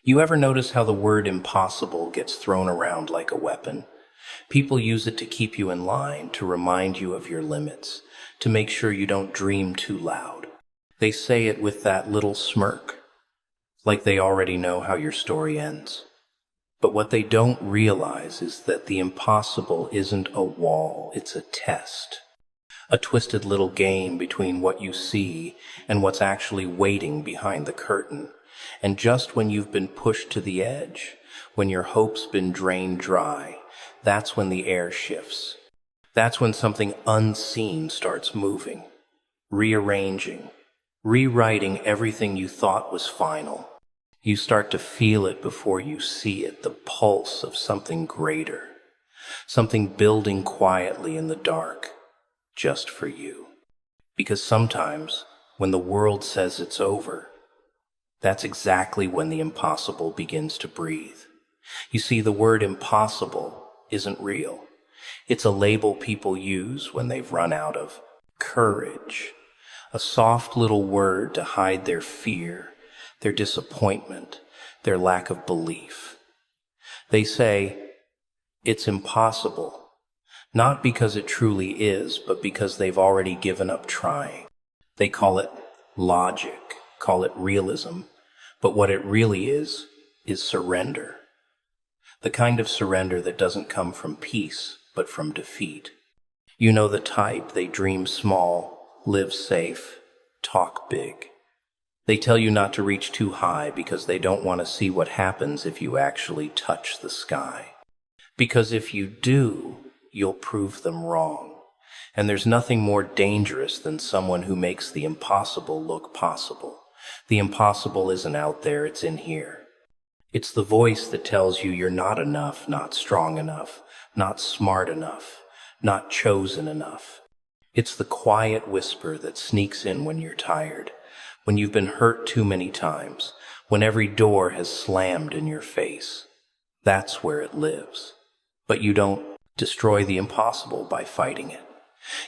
You ever notice how the word impossible gets thrown around like a weapon? People use it to keep you in line, to remind you of your limits, to make sure you don't dream too loud. They say it with that little smirk, like they already know how your story ends. But what they don't realize is that the impossible isn't a wall, it's a test. A twisted little game between what you see and what's actually waiting behind the curtain. And just when you've been pushed to the edge, when your hope's been drained dry, that's when the air shifts. That's when something unseen starts moving, rearranging, rewriting everything you thought was final. You start to feel it before you see it, the pulse of something greater, something building quietly in the dark, just for you. Because sometimes, when the world says it's over, that's exactly when the impossible begins to breathe. You see, the word impossible isn't real. It's a label people use when they've run out of courage, a soft little word to hide their fear, their disappointment, their lack of belief. They say, it's impossible, not because it truly is, but because they've already given up trying. They call it logic, call it realism, but what it really is surrender. The kind of surrender that doesn't come from peace, but from defeat. You know the type. They dream small, live safe, talk big. They tell you not to reach too high because they don't want to see what happens if you actually touch the sky. Because if you do, you'll prove them wrong. And there's nothing more dangerous than someone who makes the impossible look possible. The impossible isn't out there, it's in here. It's the voice that tells you you're not enough, not strong enough, not smart enough, not chosen enough. It's the quiet whisper that sneaks in when you're tired, when you've been hurt too many times, when every door has slammed in your face. That's where it lives. But you don't destroy the impossible by fighting it.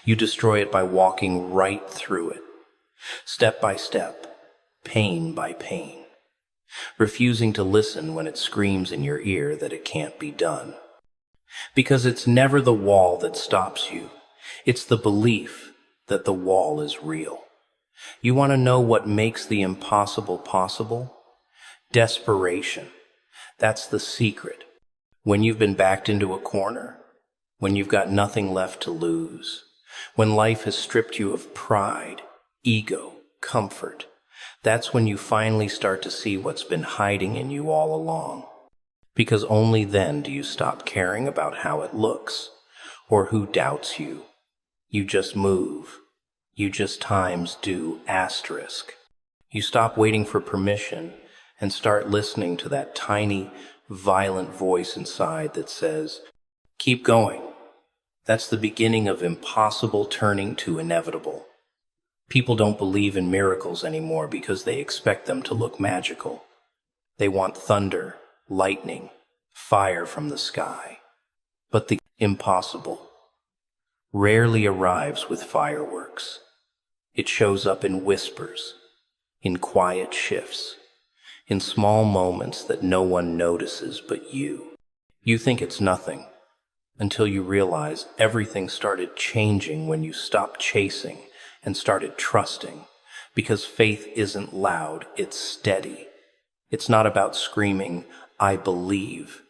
You destroy it by walking right through it, step by step, pain by pain, refusing to listen when it screams in your ear that it can't be done. Because it's never the wall that stops you. It's the belief that the wall is real. You want to know what makes the impossible possible? Desperation. That's the secret. When you've been backed into a corner, when you've got nothing left to lose, when life has stripped you of pride, ego, comfort, that's when you finally start to see what's been hiding in you all along. Because only then do you stop caring about how it looks or who doubts you. You just move. You just times do asterisk. You stop waiting for permission and start listening to that tiny, violent voice inside that says, keep going. That's the beginning of impossible turning to inevitable. People don't believe in miracles anymore because they expect them to look magical. They want thunder, lightning, fire from the sky. But the impossible rarely arrives with fireworks. It shows up in whispers, in quiet shifts, in small moments that no one notices but you. You think it's nothing until you realize everything started changing when you stopped chasing and started trusting, because faith isn't loud, it's steady. It's not about screaming, I believe.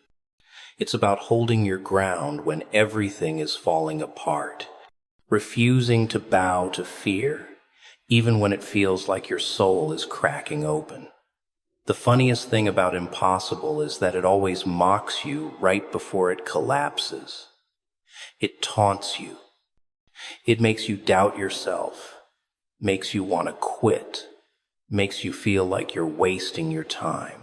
It's about holding your ground when everything is falling apart, refusing to bow to fear, even when it feels like your soul is cracking open. The funniest thing about impossible is that it always mocks you right before it collapses. It taunts you. It makes you doubt yourself, makes you want to quit, makes you feel like you're wasting your time.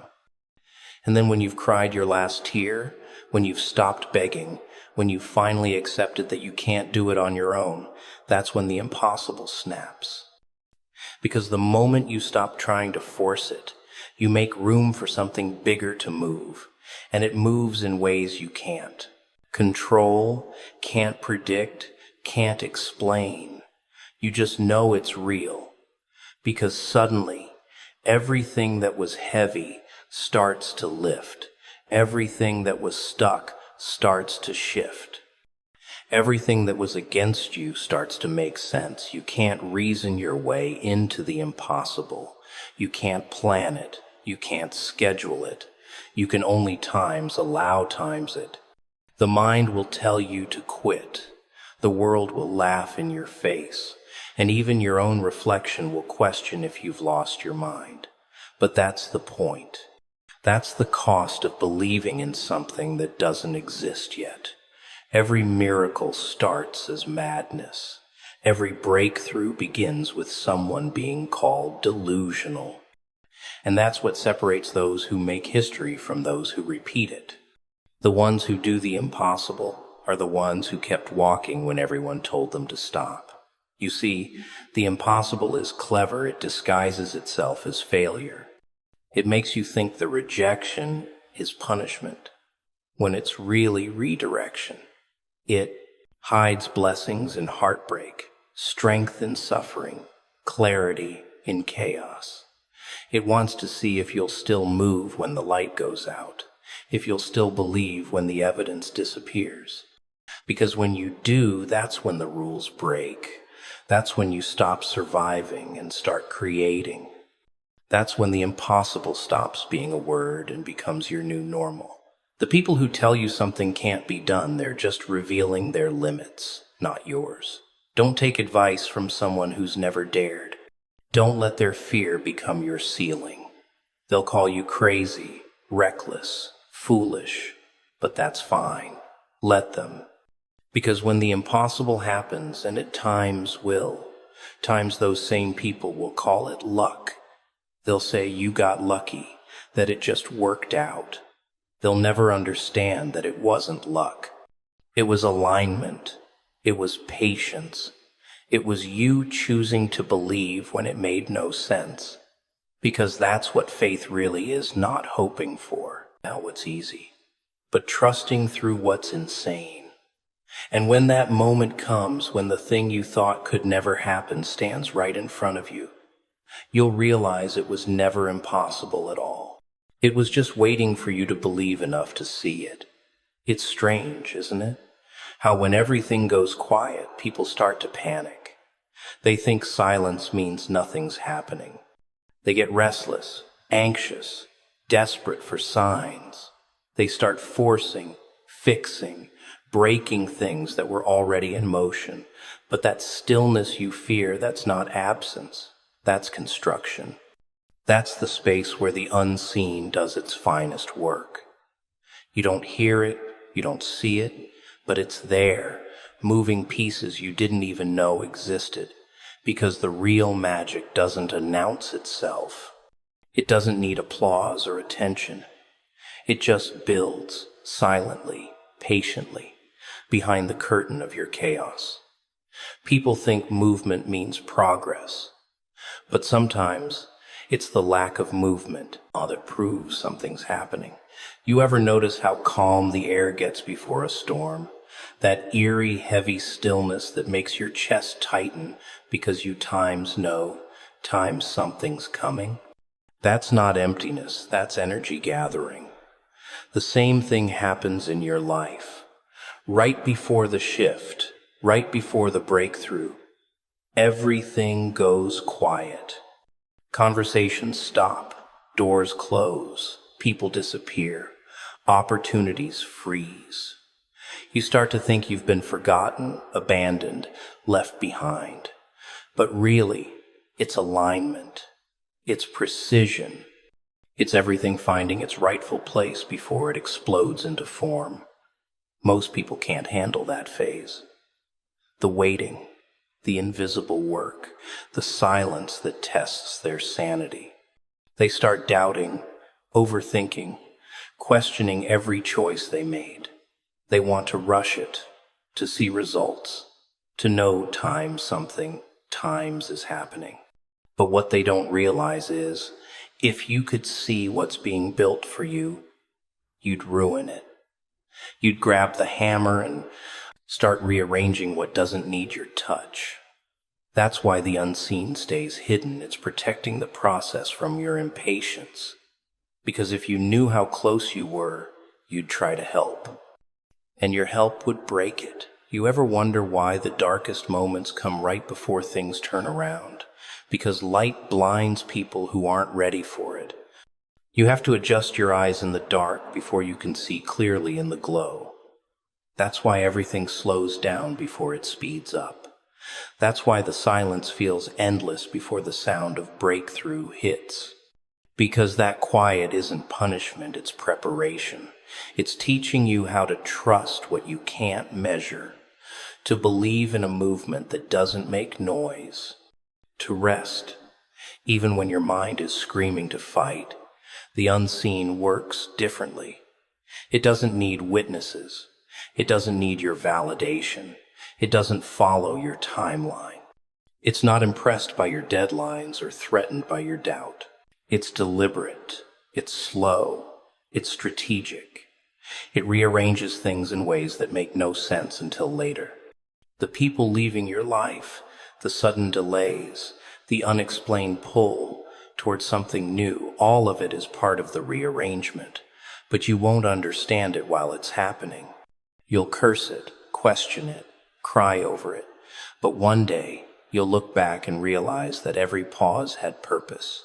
And then when you've cried your last tear, when you've stopped begging, when you've finally accepted that you can't do it on your own, that's when the impossible snaps. Because the moment you stop trying to force it, you make room for something bigger to move, and it moves in ways you can't control, can't predict, can't explain. You just know it's real, because suddenly everything that was heavy, starts to lift. Everything that was stuck starts to shift. Everything that was against you starts to make sense. You can't reason your way into the impossible. You can't plan it. You can't schedule it. You can only allow times it. The mind will tell you to quit. The world will laugh in your face. And even your own reflection will question if you've lost your mind. But that's the point. That's the cost of believing in something that doesn't exist yet. Every miracle starts as madness. Every breakthrough begins with someone being called delusional. And that's what separates those who make history from those who repeat it. The ones who do the impossible are the ones who kept walking when everyone told them to stop. You see, the impossible is clever. It disguises itself as failure. It makes you think the rejection is punishment, when it's really redirection. It hides blessings in heartbreak, strength in suffering, clarity in chaos. It wants to see if you'll still move when the light goes out, if you'll still believe when the evidence disappears. Because when you do, that's when the rules break. That's when you stop surviving and start creating. That's when the impossible stops being a word and becomes your new normal. The people who tell you something can't be done, they're just revealing their limits, not yours. Don't take advice from someone who's never dared. Don't let their fear become your ceiling. They'll call you crazy, reckless, foolish, but that's fine. Let them. Because when the impossible happens, and at times those same people will call it luck. They'll say you got lucky, that it just worked out. They'll never understand that it wasn't luck. It was alignment. It was patience. It was you choosing to believe when it made no sense. Because that's what faith really is, not hoping for what's easy, but trusting through what's insane. And when that moment comes, when the thing you thought could never happen stands right in front of you, you'll realize it was never impossible at all. It was just waiting for you to believe enough to see it. It's strange, isn't it? How when everything goes quiet, people start to panic. They think silence means nothing's happening. They get restless, anxious, desperate for signs. They start forcing, fixing, breaking things that were already in motion. But that stillness you fear, that's not absence. That's construction. That's the space where the unseen does its finest work. You don't hear it, you don't see it, but it's there, moving pieces you didn't even know existed, because the real magic doesn't announce itself. It doesn't need applause or attention. It just builds, silently, patiently, behind the curtain of your chaos. People think movement means progress, but sometimes it's the lack of movement that proves something's happening. You ever notice how calm the air gets before a storm? That eerie, heavy stillness that makes your chest tighten because you know something's coming? That's not emptiness, that's energy gathering. The same thing happens in your life. Right before the shift, right before the breakthrough, everything goes quiet. Conversations stop, doors close, people disappear, opportunities freeze. You start to think you've been forgotten, abandoned, left behind. But really, it's alignment. It's precision. It's everything finding its rightful place before it explodes into form. Most people can't handle that phase. The waiting, the invisible work, the silence that tests their sanity. They start doubting, overthinking, questioning every choice they made. They want to rush it, to see results, to know times is happening. But what they don't realize is, if you could see what's being built for you, you'd ruin it. You'd grab the hammer and start rearranging what doesn't need your touch. That's why the unseen stays hidden. It's protecting the process from your impatience. Because if you knew how close you were, you'd try to help. And your help would break it. You ever wonder why the darkest moments come right before things turn around? Because light blinds people who aren't ready for it. You have to adjust your eyes in the dark before you can see clearly in the glow. That's why everything slows down before it speeds up. That's why the silence feels endless before the sound of breakthrough hits. Because that quiet isn't punishment, it's preparation. It's teaching you how to trust what you can't measure, to believe in a movement that doesn't make noise, to rest, even when your mind is screaming to fight. The unseen works differently. It doesn't need witnesses. It doesn't need your validation. It doesn't follow your timeline. It's not impressed by your deadlines or threatened by your doubt. It's deliberate. It's slow. It's strategic. It rearranges things in ways that make no sense until later. The people leaving your life, the sudden delays, the unexplained pull towards something new, all of it is part of the rearrangement. But you won't understand it while it's happening. You'll curse it, question it, cry over it. But one day, you'll look back and realize that every pause had purpose.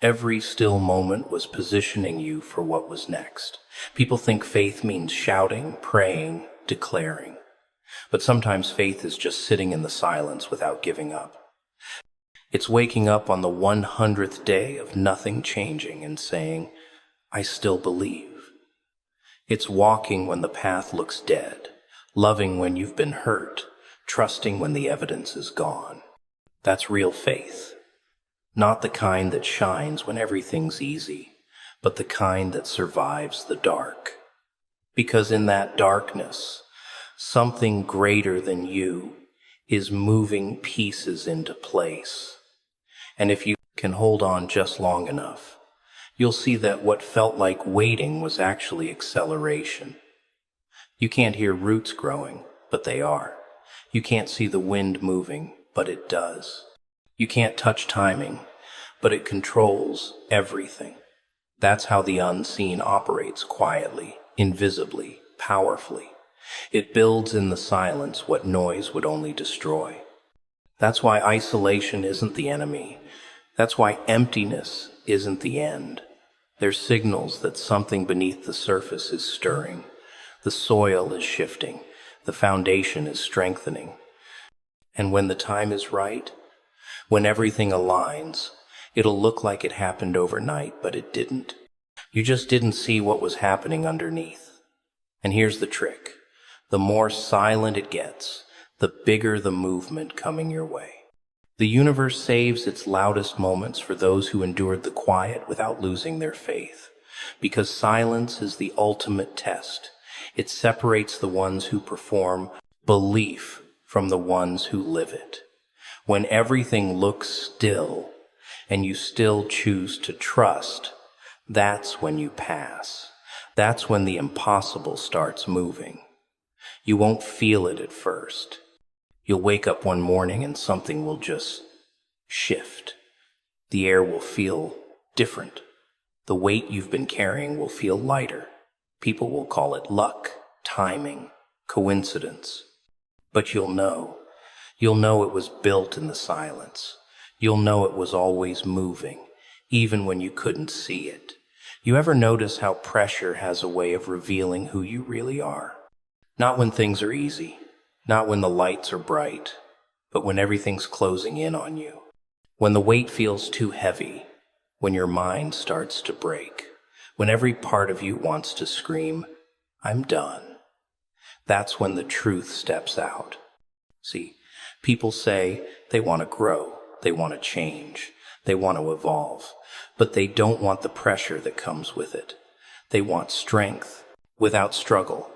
Every still moment was positioning you for what was next. People think faith means shouting, praying, declaring. But sometimes faith is just sitting in the silence without giving up. It's waking up on the 100th day of nothing changing and saying, I still believe. It's walking when the path looks dead, loving when you've been hurt, trusting when the evidence is gone. That's real faith. Not the kind that shines when everything's easy, but the kind that survives the dark. Because in that darkness, something greater than you is moving pieces into place. And if you can hold on just long enough, you'll see that what felt like waiting was actually acceleration. You can't hear roots growing, but they are. You can't see the wind moving, but it does. You can't touch timing, but it controls everything. That's how the unseen operates quietly, invisibly, powerfully. It builds in the silence what noise would only destroy. That's why isolation isn't the enemy. That's why emptiness isn't the end. They're signals that something beneath the surface is stirring. The soil is shifting. The foundation is strengthening. And when the time is right, when everything aligns, it'll look like it happened overnight, but it didn't. You just didn't see what was happening underneath. And here's the trick. The more silent it gets, the bigger the movement coming your way. The universe saves its loudest moments for those who endured the quiet without losing their faith. Because silence is the ultimate test. It separates the ones who perform belief from the ones who live it. When everything looks still and you still choose to trust, that's when you pass. That's when the impossible starts moving. You won't feel it at first. You'll wake up one morning and something will just shift. The air will feel different. The weight you've been carrying will feel lighter. People will call it luck, timing, coincidence. But you'll know. You'll know it was built in the silence. You'll know it was always moving, even when you couldn't see it. You ever notice how pressure has a way of revealing who you really are? Not when things are easy, not when the lights are bright, but when everything's closing in on you. When the weight feels too heavy, when your mind starts to break, when every part of you wants to scream, I'm done. That's when the truth steps out. See, people say they want to grow, they want to change, they want to evolve, but they don't want the pressure that comes with it. They want strength without struggle,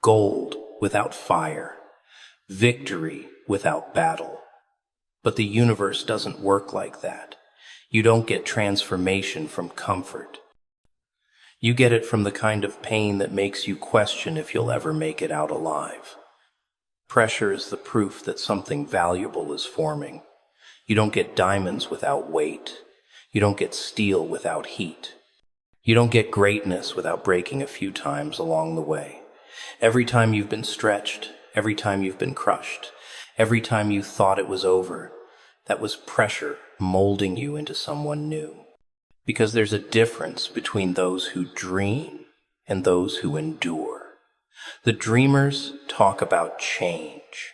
gold without fire, victory without battle. But the universe doesn't work like that. You don't get transformation from comfort. You get it from the kind of pain that makes you question if you'll ever make it out alive. Pressure is the proof that something valuable is forming. You don't get diamonds without weight. You don't get steel without heat. You don't get greatness without breaking a few times along the way. Every time you've been stretched, every time you've been crushed, every time you thought it was over, that was pressure molding you into someone new. Because there's a difference between those who dream and those who endure. The dreamers talk about change.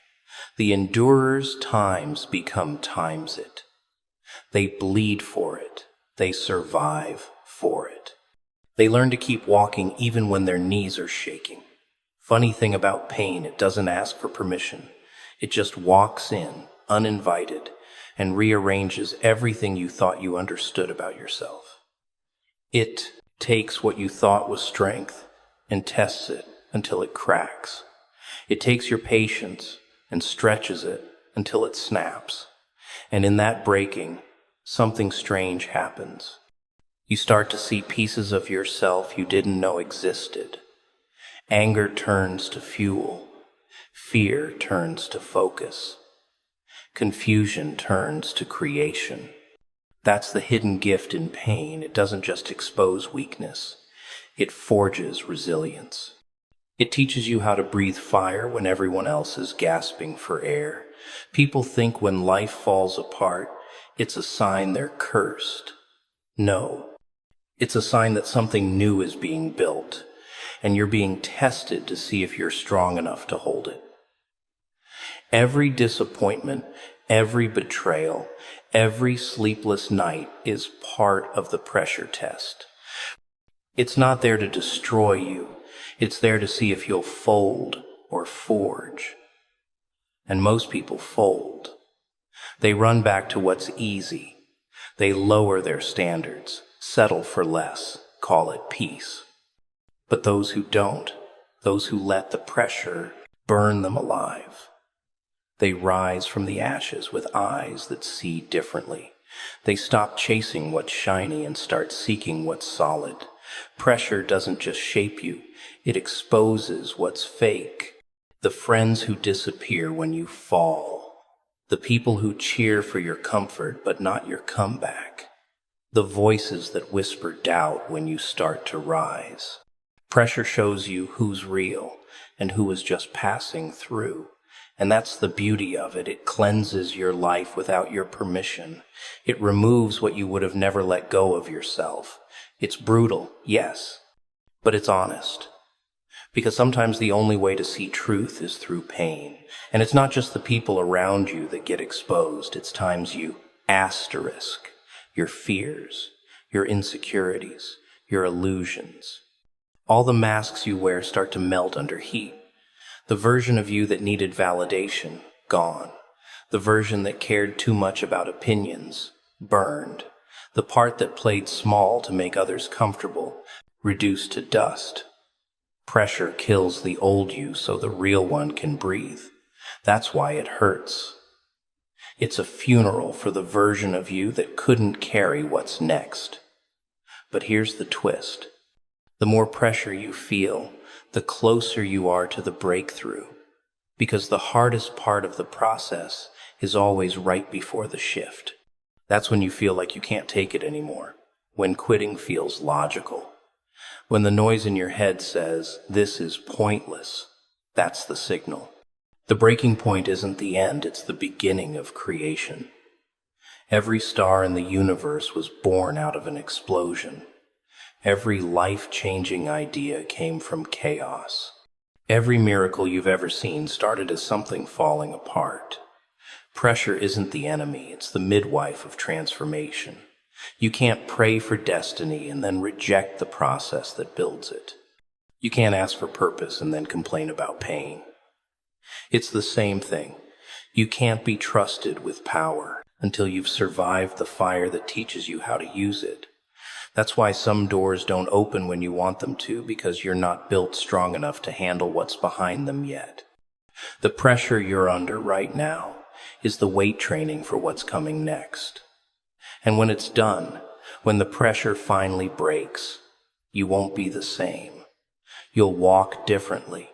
The endurers' times become times it. They bleed for it. They survive for it. They learn to keep walking even when their knees are shaking. Funny thing about pain, it doesn't ask for permission. It just walks in, uninvited, and rearranges everything you thought you understood about yourself. It takes what you thought was strength and tests it until it cracks. It takes your patience and stretches it until it snaps. And in that breaking, something strange happens. You start to see pieces of yourself you didn't know existed. Anger turns to fuel. Fear turns to focus. Confusion turns to creation. That's the hidden gift in pain. It doesn't just expose weakness. It forges resilience. It teaches you how to breathe fire when everyone else is gasping for air. People think when life falls apart, it's a sign they're cursed. No, it's a sign that something new is being built, and you're being tested to see if you're strong enough to hold it. Every disappointment, every betrayal, every sleepless night is part of the pressure test. It's not there to destroy you. It's there to see if you'll fold or forge. And most people fold. They run back to what's easy. They lower their standards, settle for less, call it peace. But those who don't, those who let the pressure burn them alive, they rise from the ashes with eyes that see differently. They stop chasing what's shiny and start seeking what's solid. Pressure doesn't just shape you, it exposes what's fake. The friends who disappear when you fall. The people who cheer for your comfort but not your comeback. The voices that whisper doubt when you start to rise. Pressure shows you who's real and who is just passing through. And that's the beauty of it. It cleanses your life without your permission. It removes what you would have never let go of yourself. It's brutal, yes, but it's honest. Because sometimes the only way to see truth is through pain. And it's not just the people around you that get exposed. It's times you asterisk your fears, your insecurities, your illusions. All the masks you wear start to melt under heat. The version of you that needed validation, gone. The version that cared too much about opinions, burned. The part that played small to make others comfortable, reduced to dust. Pressure kills the old you so the real one can breathe. That's why it hurts. It's a funeral for the version of you that couldn't carry what's next. But here's the twist. The more pressure you feel, the closer you are to the breakthrough. Because the hardest part of the process is always right before the shift. That's when you feel like you can't take it anymore. When quitting feels logical. When the noise in your head says, this is pointless, that's the signal. The breaking point isn't the end, it's the beginning of creation. Every star in the universe was born out of an explosion. Every life-changing idea came from chaos. Every miracle you've ever seen started as something falling apart. Pressure isn't the enemy, it's the midwife of transformation. You can't pray for destiny and then reject the process that builds it. You can't ask for purpose and then complain about pain. It's the same thing. You can't be trusted with power until you've survived the fire that teaches you how to use it. That's why some doors don't open when you want them to, because you're not built strong enough to handle what's behind them yet. The pressure you're under right now is the weight training for what's coming next. And when it's done, when the pressure finally breaks, you won't be the same. You'll walk differently,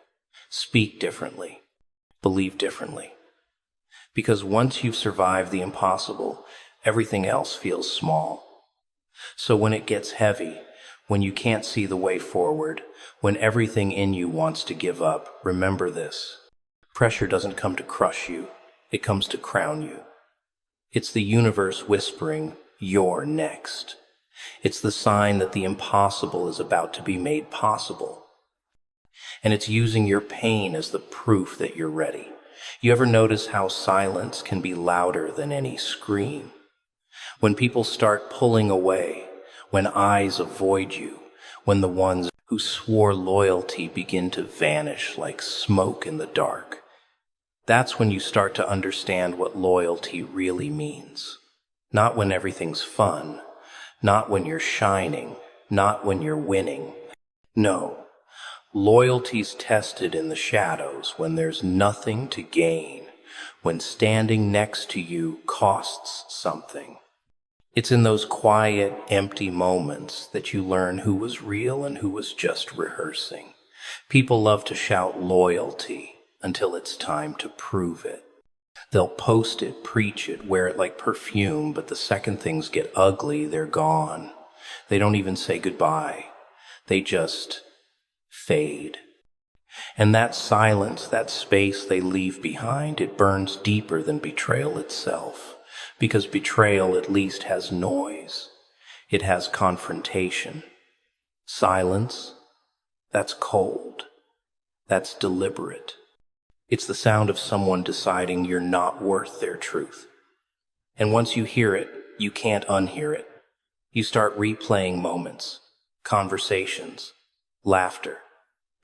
speak differently, believe differently. Because once you've survived the impossible, everything else feels small. So when it gets heavy, When you can't see the way forward, when everything in you wants to give up, remember this. Pressure doesn't come to crush you, it comes to crown you. It's the universe whispering, "You're next." It's the sign that the impossible is about to be made possible. And it's using your pain as the proof that you're ready. You ever notice how silence can be louder than any scream? When people start pulling away, when eyes avoid you, when the ones who swore loyalty begin to vanish like smoke in the dark, that's when you start to understand what loyalty really means. Not when everything's fun, not when you're shining, not when you're winning. No, loyalty's tested in the shadows when there's nothing to gain, when standing next to you costs something. It's in those quiet, empty moments that you learn who was real and who was just rehearsing. People love to shout loyalty until it's time to prove it. They'll post it, preach it, wear it like perfume, but the second things get ugly, they're gone. They don't even say goodbye. They just fade. And that silence, that space they leave behind, it burns deeper than betrayal itself. Because betrayal at least has noise. It has confrontation. Silence, that's cold. That's deliberate. It's the sound of someone deciding you're not worth their truth. And once you hear it, you can't unhear it. You start replaying moments, conversations, laughter,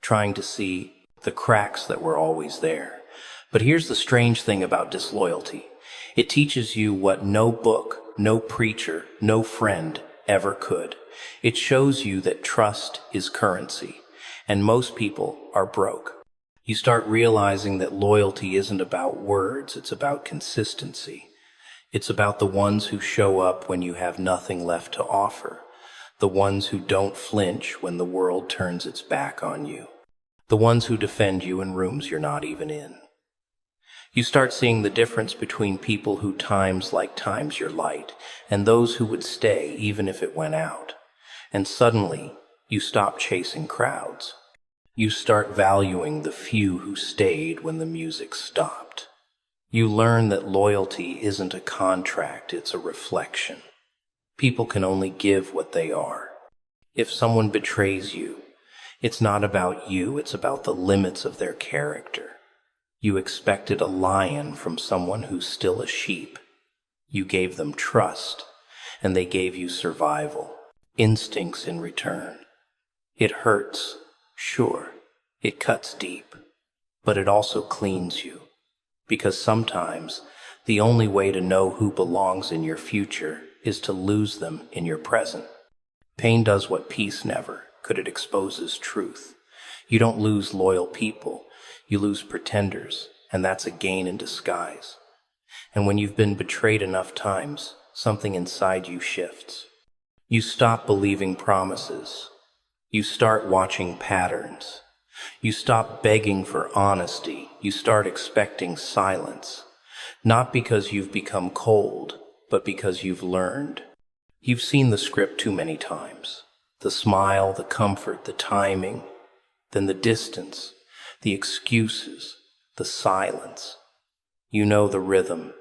trying to see the cracks that were always there. But here's the strange thing about disloyalty. It teaches you what no book, no preacher, no friend ever could. It shows you that trust is currency, and most people are broke. You start realizing that loyalty isn't about words, it's about consistency. It's about the ones who show up when you have nothing left to offer, the ones who don't flinch when the world turns its back on you, the ones who defend you in rooms you're not even in. You start seeing the difference between people who times your light and those who would stay even if it went out. And suddenly, you stop chasing crowds. You start valuing the few who stayed when the music stopped. You learn that loyalty isn't a contract, it's a reflection. People can only give what they are. If someone betrays you, it's not about you, it's about the limits of their character. You expected a lion from someone who's still a sheep. You gave them trust, and they gave you survival, instincts in return. It hurts, sure, it cuts deep, but it also cleans you, because sometimes the only way to know who belongs in your future is to lose them in your present. Pain does what peace never could. It exposes truth. You don't lose loyal people. You lose pretenders, and that's a gain in disguise. And when you've been betrayed enough times, something inside you shifts. You stop believing promises. You start watching patterns. You stop begging for honesty. You start expecting silence. Not because you've become cold, but because you've learned. You've seen the script too many times. The smile, the comfort, the timing, then the distance. The excuses, the silence. You know the rhythm.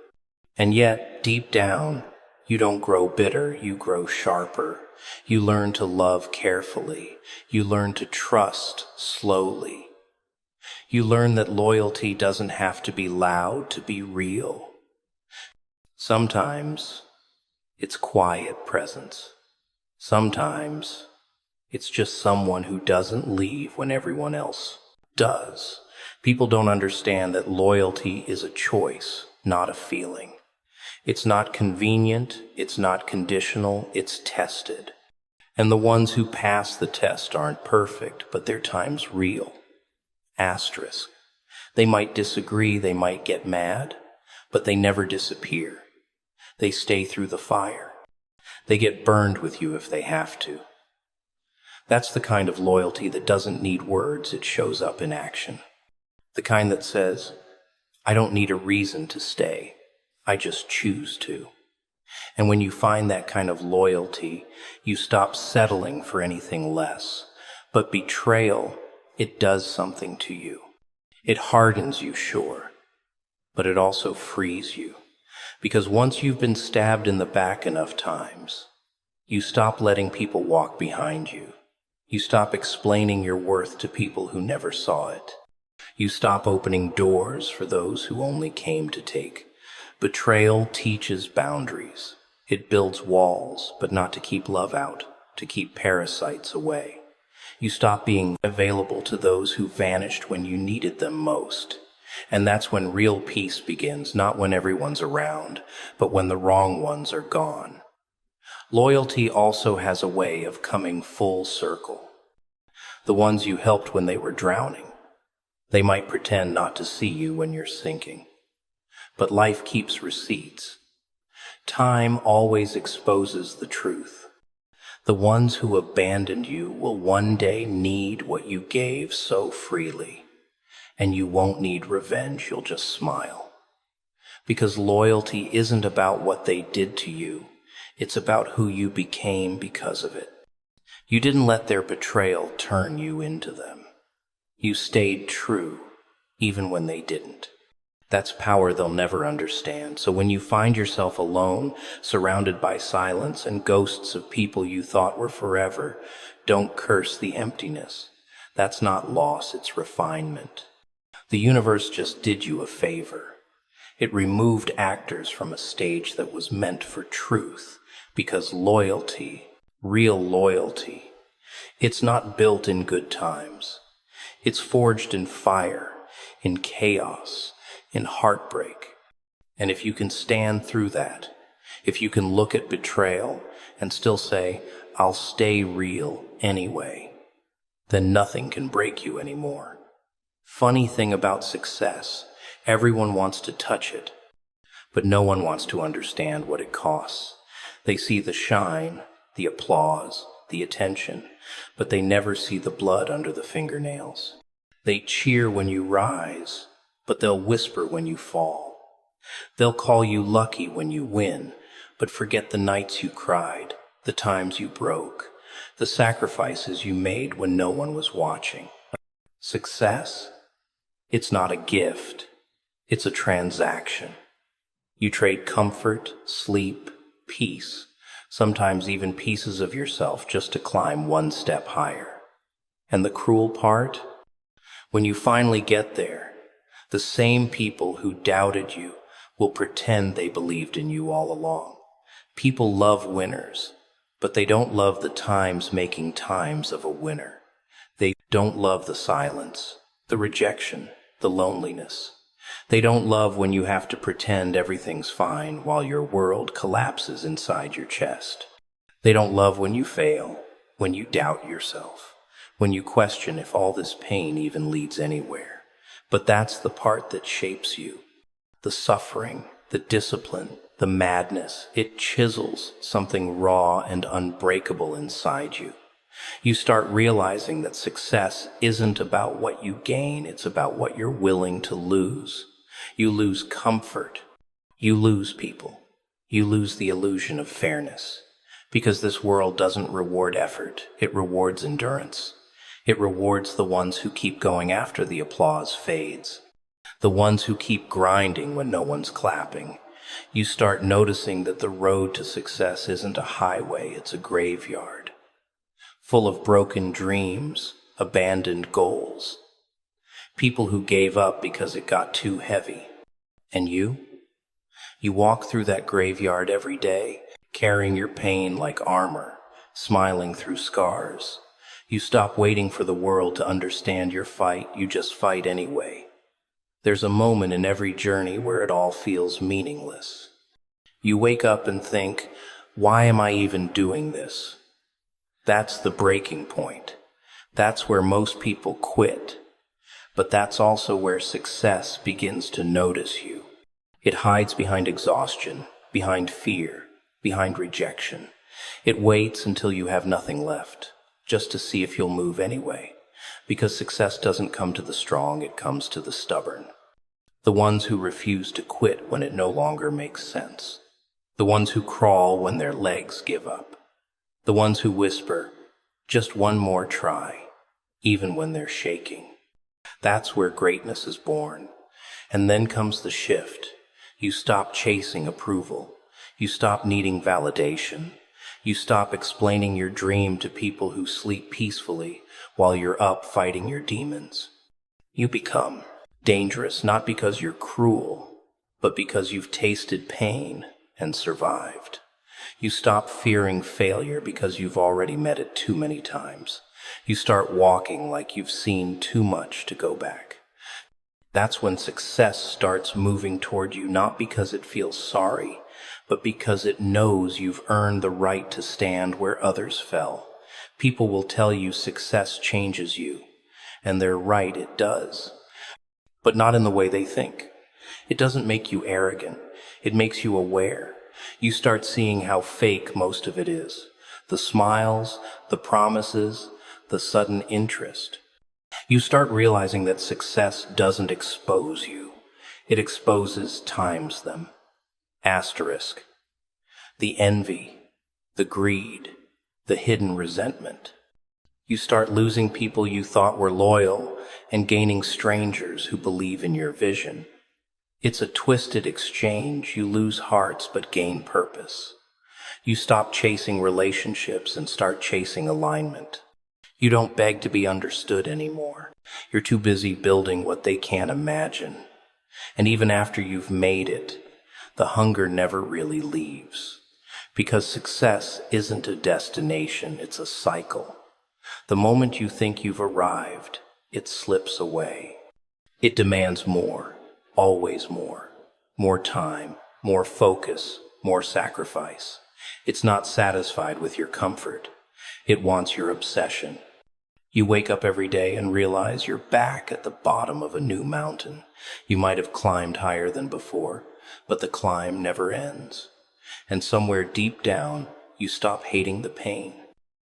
And yet, deep down, you don't grow bitter, you grow sharper. You learn to love carefully. You learn to trust slowly. You learn that loyalty doesn't have to be loud to be real. Sometimes, it's quiet presence. Sometimes, it's just someone who doesn't leave when everyone else does. People don't understand that loyalty is a choice, not a feeling. It's not convenient, it's not conditional, it's tested. And the ones who pass the test aren't perfect, but their time's real. Asterisk. They might disagree, they might get mad, but they never disappear. They stay through the fire. They get burned with you if they have to. That's the kind of loyalty that doesn't need words, it shows up in action. The kind that says, I don't need a reason to stay, I just choose to. And when you find that kind of loyalty, you stop settling for anything less. But betrayal, it does something to you. It hardens you, sure, but it also frees you. Because once you've been stabbed in the back enough times, you stop letting people walk behind you. You stop explaining your worth to people who never saw it. You stop opening doors for those who only came to take. Betrayal teaches boundaries. It builds walls, but not to keep love out, to keep parasites away. You stop being available to those who vanished when you needed them most. And that's when real peace begins, not when everyone's around, but when the wrong ones are gone. Loyalty also has a way of coming full circle. The ones you helped when they were drowning, they might pretend not to see you when you're sinking. But life keeps receipts. Time always exposes the truth. The ones who abandoned you will one day need what you gave so freely. And you won't need revenge, you'll just smile. Because loyalty isn't about what they did to you. It's about who you became because of it. You didn't let their betrayal turn you into them. You stayed true, even when they didn't. That's power they'll never understand. So when you find yourself alone, surrounded by silence and ghosts of people you thought were forever, don't curse the emptiness. That's not loss, it's refinement. The universe just did you a favor. It removed actors from a stage that was meant for truth, because loyalty, real loyalty, it's not built in good times. It's forged in fire, in chaos, in heartbreak. And if you can stand through that, if you can look at betrayal and still say, I'll stay real anyway, then nothing can break you anymore. Funny thing about success, everyone wants to touch it, but no one wants to understand what it costs. They see the shine, the applause, the attention, but they never see the blood under the fingernails. They cheer when you rise, but they'll whisper when you fall. They'll call you lucky when you win, but forget the nights you cried, the times you broke, the sacrifices you made when no one was watching. Success? It's not a gift. It's a transaction. You trade comfort, sleep, peace, sometimes even pieces of yourself just to climb one step higher. And the cruel part? When you finally get there, the same people who doubted you will pretend they believed in you all along. People love winners, but they don't love the times making times of a winner. They don't love the silence, the rejection, the loneliness. They don't love when you have to pretend everything's fine while your world collapses inside your chest. They don't love when you fail, when you doubt yourself, when you question if all this pain even leads anywhere. But that's the part that shapes you. The suffering, the discipline, the madness, it chisels something raw and unbreakable inside you. You start realizing that success isn't about what you gain, it's about what you're willing to lose. You lose comfort. You lose people. You lose the illusion of fairness. Because this world doesn't reward effort, it rewards endurance. It rewards the ones who keep going after the applause fades. The ones who keep grinding when no one's clapping. You start noticing that the road to success isn't a highway, it's a graveyard. Full of broken dreams, abandoned goals. People who gave up because it got too heavy. And you? You walk through that graveyard every day, carrying your pain like armor, smiling through scars. You stop waiting for the world to understand your fight, you just fight anyway. There's a moment in every journey where it all feels meaningless. You wake up and think, why am I even doing this? That's the breaking point. That's where most people quit. But that's also where success begins to notice you. It hides behind exhaustion, behind fear, behind rejection. It waits until you have nothing left, just to see if you'll move anyway. Because success doesn't come to the strong, it comes to the stubborn. The ones who refuse to quit when it no longer makes sense. The ones who crawl when their legs give up. The ones who whisper, just one more try, even when they're shaking. That's where greatness is born. And then comes the shift. You stop chasing approval. You stop needing validation. You stop explaining your dream to people who sleep peacefully while you're up fighting your demons. You become dangerous not because you're cruel, but because you've tasted pain and survived. You stop fearing failure because you've already met it too many times. You start walking like you've seen too much to go back. That's when success starts moving toward you, not because it feels sorry, but because it knows you've earned the right to stand where others fell. People will tell you success changes you, and they're right, it does. But not in the way they think. It doesn't make you arrogant. It makes you aware. You start seeing how fake most of it is. The smiles, the promises, the sudden interest. You start realizing that success doesn't expose you. It exposes times them. Asterisk. The envy, the greed, the hidden resentment. You start losing people you thought were loyal and gaining strangers who believe in your vision. It's a twisted exchange. You lose hearts but gain purpose. You stop chasing relationships and start chasing alignment. You don't beg to be understood anymore. You're too busy building what they can't imagine. And even after you've made it, the hunger never really leaves. Because success isn't a destination, it's a cycle. The moment you think you've arrived, it slips away. It demands more, always more. More time, more focus, more sacrifice. It's not satisfied with your comfort. It wants your obsession. You wake up every day and realize you're back at the bottom of a new mountain. You might have climbed higher than before, but the climb never ends. And somewhere deep down, you stop hating the pain.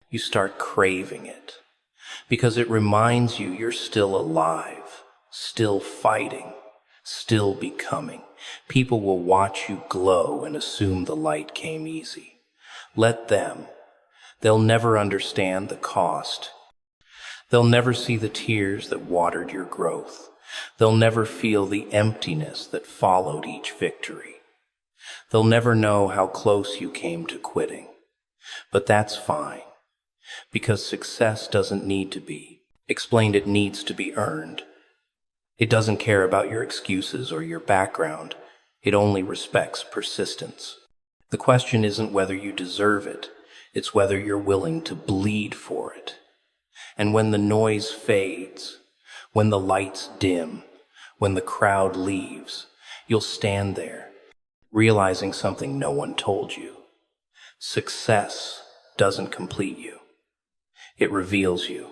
You start craving it. Because it reminds you you're still alive, still fighting, still becoming. People will watch you glow and assume the light came easy. Let them. They'll never understand the cost. They'll never see the tears that watered your growth. They'll never feel the emptiness that followed each victory. They'll never know how close you came to quitting. But that's fine, because success doesn't need to be explained, it needs to be earned. It doesn't care about your excuses or your background. It only respects persistence. The question isn't whether you deserve it, it's whether you're willing to bleed for it. And when the noise fades, when the lights dim, when the crowd leaves, you'll stand there, realizing something no one told you. Success doesn't complete you. It reveals you.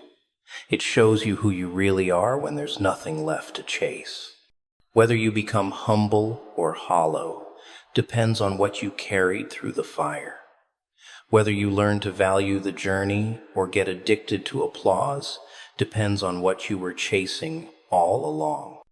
It shows you who you really are when there's nothing left to chase. Whether you become humble or hollow depends on what you carried through the fire. Whether you learn to value the journey or get addicted to applause depends on what you were chasing all along.